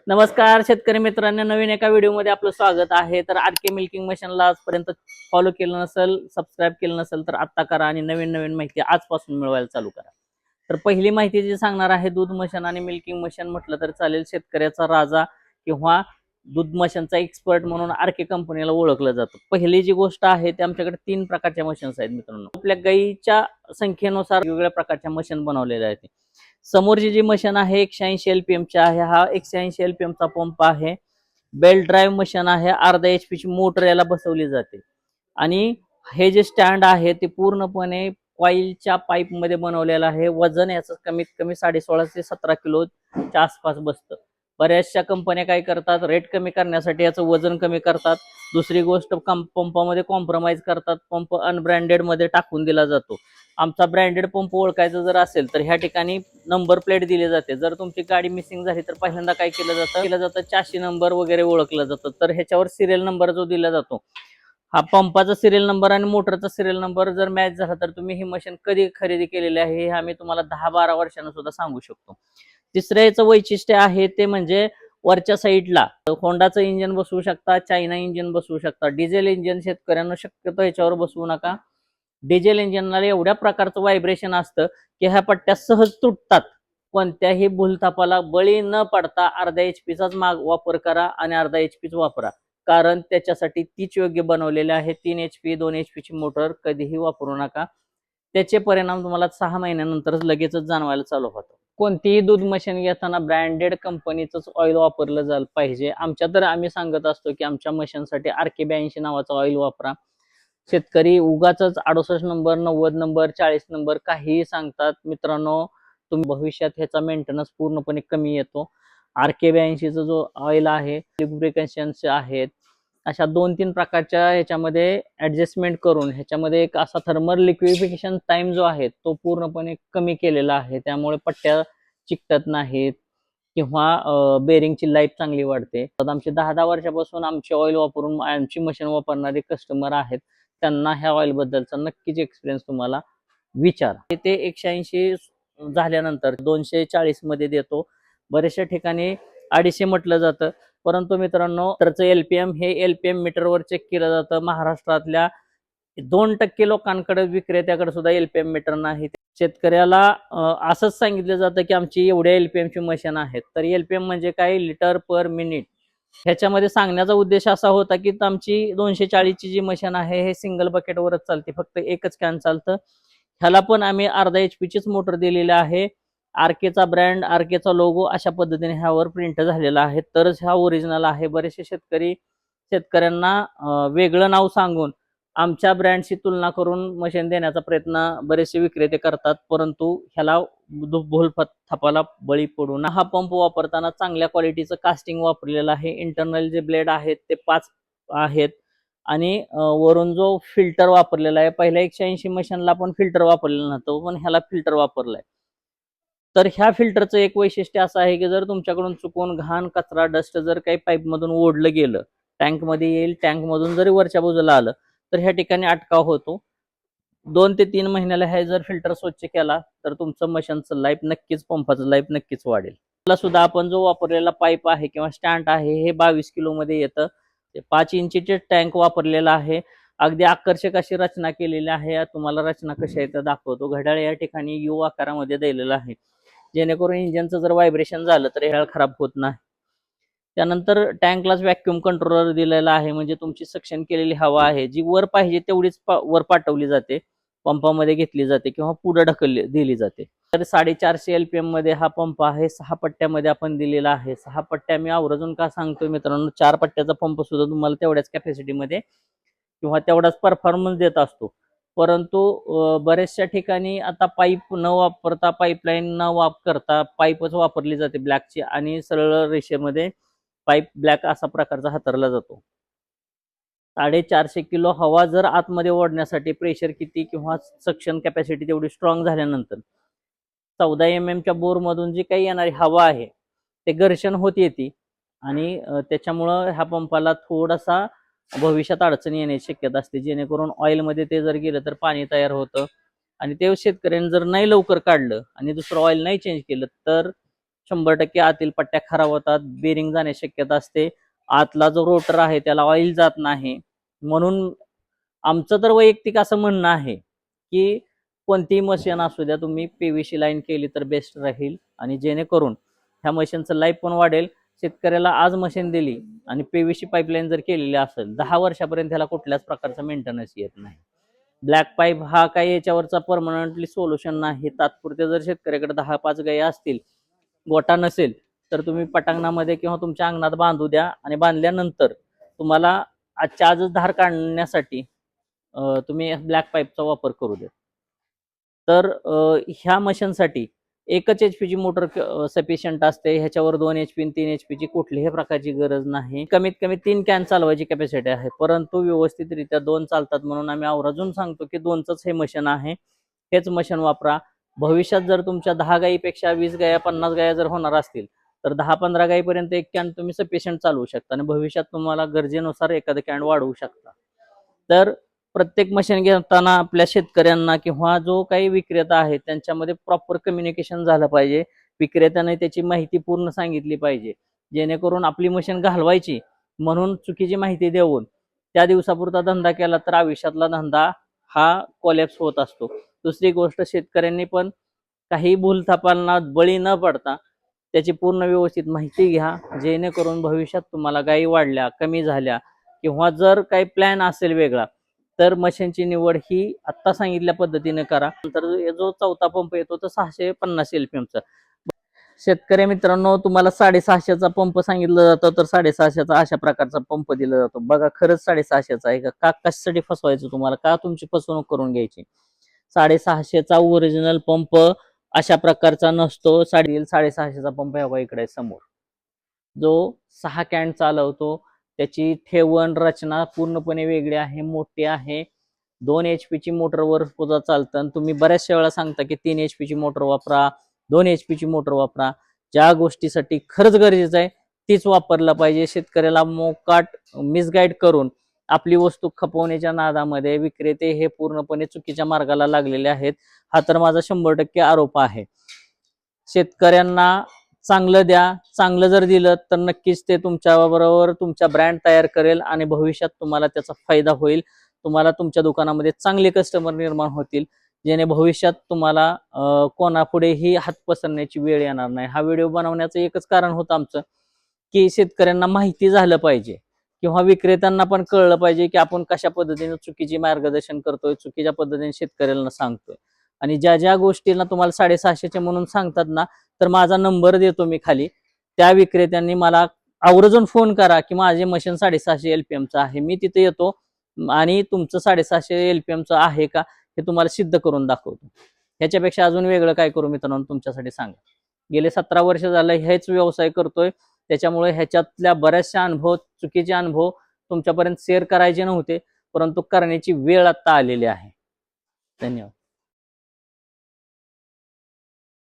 नमस्कार शेतकरी मित्रांनो, नवीन एका व्हिडिओमध्ये आपलं स्वागत आहे। तर आरके मिल्किंग मशीनला आजपर्यंत फॉलो केलं नसेल, सबस्क्राईब केलं नसेल तर आता करा आणि नवीन नवीन माहिती आजपासून मिळवायला चालू करा। तर पहिली माहिती जी सांगणार आहे, दूध मशीन आणि मिल्किंग मशीन म्हटलं तर चालेल। शेतकऱ्याचा राजा किंवा दूध मशीनचा एक्सपर्ट म्हणून आरके कंपनीला ओळखलं जातं। पहिली जी गोष्ट आहे ते आमच्याकडे 3 प्रकारच्या मशीन्स आहेत मित्रांनो। आपल्या गाईच्या संख्येनुसार वेगवेगळ्या प्रकारच्या मशीन बनवलेल्या आहेत। समोरची जी मशीन आहे 180 LPM ची आहे। हा 180 LPM चा पंप आहे। बेल्ट ड्राईव्ह मशीन आहे। अर्धा HP ची मोटर याला बसवली जाते आणि हे जे स्टँड आहे ते पूर्णपणे कॉइलच्या पाईप मध्ये बनवलेलं आहे। वजन याचं कमीत कमी 16.5 ते 17 किलोच्या आसपास बसतं। बऱ्याचशा कंपन्या काय करतात, रेट कमी करण्यासाठी याचं वजन कमी करतात। दुसरी गोष्ट पंपामध्ये कॉम्प्रोमाइज करतात, पंप अनब्रँडेड मध्ये टाकून दिला जातो। आमचा ब्रँडेड पंप ओळखायचा जर असेल तर ह्या ठिकाणी नंबर प्लेट दिली जाते। जर तुमची गाडी मिसिंग झाली तर पहिल्यांदा काय केलं जातं चॅसी नंबर वगैरे ओळखलं जातं। तर ह्याच्यावर सिरियल नंबर जो दिला जातो, हा पंपाचा सिरियल नंबर आणि मोटरचा सिरियल नंबर जर मॅच झाला तर तुम्ही ही मशीन कधी खरेदी केलेली आहे हे आम्ही तुम्हाला 10-12 वर्षांना सुद्धा सांगू शकतो। तिसरं याचं वैशिष्ट्य आहे ते म्हणजे वरच्या साईडला होंडाचं इंजिन बसवू शकता, चायना इंजिन बसवू शकता। डिझेल इंजिन शेतकऱ्यांना शक्यतो याच्यावर बसवू नका। डिझेल इंजिनला एवढ्या प्रकारचं व्हायब्रेशन असतं की ह्या पट्ट्या सहज तुटतात। कोणत्याही भूलथापाला बळी न पडता अर्धा HP चाच वापर करा आणि अर्धा HP वापरा, कारण त्याच्यासाठी तीच योग्य बनवलेले आहे। 3 HP 2 HP ची मोटर कधीही वापरू नका, त्याचे परिणाम तुम्हाला 6 महिन्यानंतर लगेचच जाणवायला चालू होतं। कोणतीही दूध मशीन घेताना ब्रँडेड कंपनीचंच ऑइल वापरलं झालं पाहिजे। आम्ही सांगत असतो की आमच्या मशीनसाठी RK 82 नावाचं ऑइल वापरा। शेतकरी उगाचच 68 नंबर 90 नंबर 40 नंबर काहीही सांगतात मित्रांनो, तुम्ही भविष्यात ह्याचा मेंटेनन्स पूर्णपणे कमी येतो। RK 82 चा जो ऑइल आहे लुब्रिकेशन्स आहेत, अशा 2-3 प्रकारच्या ह्याच्यामध्ये ऍडजस्टमेंट करून ह्याच्यामध्ये एक असा थर्मल लिक्विफिकेशन टाइम जो आहे तो पूर्णपणे कमी केलेला आहे। त्यामुळे पट्ट्या चिकटत नाहीत किंवा बेरिंगची लाईफ चांगली वाढते। तर आमचे 10-10 वर्षापासून आमचे ऑइल वापरून आमची मशीन वापरणारे कस्टमर आहेत, त्यांना ह्या ऑइल बद्दलचा नक्कीच एक्सपिरियन्स तुम्हाला विचारा। ते 180 झाल्यानंतर 240 मध्ये देतो। बरेचशा ठिकाणी 250 म्हटलं जातं, परंतु मित्रांनो त्याचं LPM हे LPM मीटरवर चेक केलं जातं। महाराष्ट्रातल्या 2% लोकांकडे विक्रेत्याकडे सुद्धा LPM मीटर नाही। शेतकऱ्याला असंच सांगितलं जातं की आमची एवढ्या LPM ची मशीन आहेत। तर LPM म्हणजे काय, लिटर पर मिनिट। ह्याच्यामध्ये सांगण्याचा उद्देश असा होता की आमची 240 ची जी मशीन आहे हे सिंगल बकेटवरच चालते, फक्त एकच कॅन चालतं। ह्याला पण आम्ही अर्धा HP चीच मोटर दिलेली आहे। RK चा ब्रँड, RK चा लोगो अशा पद्धतीने ह्यावर प्रिंट झालेला आहे, तरच हा ओरिजिनल आहे। बरेचसे शेतकऱ्यांना वेगळं नाव सांगून आमच्या ब्रँडशी तुलना करून मशीन देण्याचा प्रयत्न बरेचसे विक्रेते करतात, परंतु ह्याला भूलथापाला बळी पडू नका। हा पंप वापरताना चांगल्या क्वालिटीचं कास्टिंग वापरलेलं आहे। इंटरनल जे ब्लेड आहेत ते 5 आहेत आणि वरून जो फिल्टर वापरलेला आहे, पहिल्या 180 मशीनला पण फिल्टर वापरलेलं नव्हतं, पण ह्याला फिल्टर वापरलाय। तर ह्या फिल्टरचं एक वैशिष्ट्य असं आहे की जर तुमच्याकडून चुकून घाण, कचरा, डस्ट जर काही पाईप मधून ओढलं गेलं, टँक मध्ये येईल, टँक मधून जरी वरच्या बाजूला आलं तर ह्या ठिकाणी अटकाव होतो। 2 ते 3 महिन्याला हे जर फिल्टर स्वच्छ केला तर तुमचं मशीनचं लाईफ नक्कीच, पंपाचं लाईफ नक्कीच वाढेल। त्याला सुद्धा आपण जो वापरलेला पाईप आहे किंवा स्टँड आहे हे 22 किलो मध्ये येतं। 5 इंचीचे टँक वापरलेला आहे। अगदी आकर्षक अशी रचना केलेली आहे। तुम्हाला रचना कशी आहे ते दाखवतो। घड्याळ या ठिकाणी U आकारामध्ये दिलेलं आहे, जेणेकरून इंजिनचं जर व्हायब्रेशन झालं तर घड्याळ खराब होत नाही। त्यानंतर टँकलाच व्हॅक्यूम कंट्रोलर दिलेला आहे, म्हणजे तुमची सक्शन केलेली हवा आहे जी वर पाहिजे तेवढीच वर पाठवली जाते, पंपामध्ये घेतली जाते किंवा पुढे दिली जाते। तर 450 LPM मध्ये हा पंप आहे। 6 पट्ट्यामध्ये आपण दिलेला आहे। 6 पट्ट्या मी आवर्जून का सांगतोय मित्रांनो, 4 पट्ट्याचा पंप सुद्धा तुम्हाला तेवढ्याच कॅपॅसिटीमध्ये किंवा तेवढाच परफॉर्मन्स देत असतो, परंतु बऱ्याचशा ठिकाणी आता पाईप न वापरता, पाईपलाईन न वापरता पाईपच वापरली जाते ब्लॅकची आणि सरळ रेषेमध्ये पाईप ब्लॅक असा प्रकारचा हाताळला जातो। 450 किलो हवा जर आतमध्ये ओढण्यासाठी प्रेशर किती किंवा सक्शन कॅपॅसिटी तेवढी स्ट्रॉंग झाल्यानंतर 14 mm च्या बोर मधून जी काही येणारी हवा आहे ते घर्षण होत येते आणि त्याच्यामुळं ह्या पंपाला थोडासा भविष्यात अडचण येण्याची शक्यता असते, जेणेकरून ऑइल मध्ये ते जर गेलं तर पाणी तयार होतं आणि ते शेतकऱ्यांनी जर नाही लवकर काढलं आणि दुसरं ऑइल नाही चेंज केलं तर 100% आतील पट्ट्या खराब होतात, बेरिंग जाण्याची शक्यता असते, आतला जो रोटर आहे त्याला ऑइल जात नाही. म्हणून आमचं तर वैयक्तिक असं म्हणणं आहे की कोणतीही मशीन असू द्या, तुम्ही पीव्हीसी लाईन केली तर बेस्ट राहील, आणि जेणेकरून ह्या मशीनचं लाईफ पण वाढेल. शेतकऱ्याला आज मशीन दिली आणि पीव्हीसी पाईपलाईन जर केलेली असेल 10 वर्षापर्यंत त्याला कुठल्याच प्रकारचा मेंटेनन्स येत नाही. ब्लॅक पाईप हा काही याच्यावरचा परमनंटली सोल्युशन नाही. तात्पुरते जर शेतकऱ्याकडे 10-5 गायी असतील, गोठा नसेल, तर तुम्ही पटांगणामध्ये किंवा तुमच्या अंगणात बांधू द्या, आणि बांधल्यानंतर तुम्हाला आजच्या आजच धार काढण्यासाठी तुम्ही ब्लॅक पाईपचा वापर करू द्या. तर ह्या मशीनसाठी एकच HP ची मोटर सफिशियंट असते. ह्याच्यावर 2 HP आणि 3 HP ची कुठल्याही प्रकारची गरज नाही. कमीत कमी 3 कॅन चालवायची कॅपॅसिटी आहे, परंतु व्यवस्थितरित्या 2 चालतात. म्हणून आम्ही आवर्जून सांगतो की 2चंच हे मशीन आहे, हेच मशीन वापरा. भविष्यात जर तुमच्या 10 गायीपेक्षा 20 गाया 50 गाया जर होणार असतील, तर 10-15 गायीपर्यंत एक कॅन तुम्ही सफिशियंट चालवू शकता, आणि भविष्यात तुम्हाला गरजेनुसार एखादं कॅन वाढवू शकता. तर प्रत्येक मशीन घेताना आपल्या शेतकऱ्यांना किंवा जो काही विक्रेता आहे त्यांच्यामध्ये प्रॉपर कम्युनिकेशन झालं पाहिजे. विक्रेत्याने त्याची माहिती पूर्ण सांगितली पाहिजे, जेणेकरून आपली मशीन घालवायची म्हणून चुकीची माहिती देऊन त्या दिवसापुरता धंदा केला तर आयुष्यातला धंदा हा कोलॅप्स होत असतो. दुसरी गोष्ट, शेतकऱ्यांनी पण काही भूलथापांना बळी न पडता त्याची पूर्ण व्यवस्थित माहिती घ्या, जेणेकरून भविष्यात तुम्हाला गायी वाढल्या, कमी झाल्या, किंवा जर काही प्लॅन असेल वेगळा, तर मशीनची निवड ही आत्ता सांगितल्या पद्धतीने करा. तर जो चौथा पंप येतो तो 650 LPMचा. शेतकरी मित्रांनो, तुम्हाला 650चा पंप सांगितलं जातं, तर 650चा अशा प्रकारचा पंप दिला जातो. बघा, खरंच 650चा आहे का? कशासाठी फसवायचं तुम्हाला? का तुमची फसवणूक करून घ्यायची? 650चा ओरिजिनल पंप अशा प्रकारचा नसतो. 650चा पंप हवा इकडे समोर, जो 6 कॅन चालवतो. त्याची ठेवण रचना पूर्णपणे वेगळी आहे, मोठी आहे. 2 HP ची मोटरवर सुद्धा चालतं. तुम्ही बऱ्याचशा वेळा सांगता की 3 HP ची मोटर वापरा, 2 HP ची मोटर वापरा. ज्या गोष्टीसाठी खरंच गरजेचं आहे तीच वापरला पाहिजे. शेतकऱ्याला मोकाट मिसगाईड करून आपली वस्तू खपवण्याच्या नादामध्ये विक्रेते हे पूर्णपणे चुकीच्या मार्गाला लागलेले आहेत. हा तर माझा 100% आरोप आहे. शेतकऱ्यांना चांगलं द्या. चांगलं जर दिलं तर नक्कीच ते तुमच्याबरोबर तुमचा ब्रँड तयार करेल, आणि भविष्यात तुम्हाला त्याचा फायदा होईल. तुम्हाला तुमच्या दुकानामध्ये चांगले कस्टमर निर्माण होतील, जेणे भविष्यात तुम्हाला कोणापुढेही हात पसरण्याची वेळ येणार नाही. हा व्हिडिओ बनवण्याचं एकच कारण होतं आमचं, की शेतकऱ्यांना माहिती झालं पाहिजे, किंवा विक्रेत्यांना पण कळलं पाहिजे की आपण कशा पद्धतीने चुकीची मार्गदर्शन करतोय, चुकीच्या पद्धतीने शेतकऱ्यांना सांगतोय. आणि ज्या ज्या गोष्टींना तुम्हाला 650चे म्हणून सांगतात ना, तर माझा नंबर देतो मी खाली. त्या विक्रेत्यांनी मला आवर्जून फोन करा की माझे मशीन 650 LPMचं आहे, मी तिथे येतो आणि तुमचं 650 LPMचं आहे का हे तुम्हाला सिद्ध करून दाखवतो. ह्याच्यापेक्षा अजून वेगळं काय करू मित्रांनो तुमच्यासाठी सांगा. गेले 17 वर्ष झालं हेच व्यवसाय करतोय, त्याच्यामुळे ह्याच्यातल्या बऱ्याचशा अनुभव, चुकीचे अनुभव तुमच्यापर्यंत शेअर करायचे नव्हते, परंतु करण्याची वेळ आता आलेली आहे. धन्यवाद.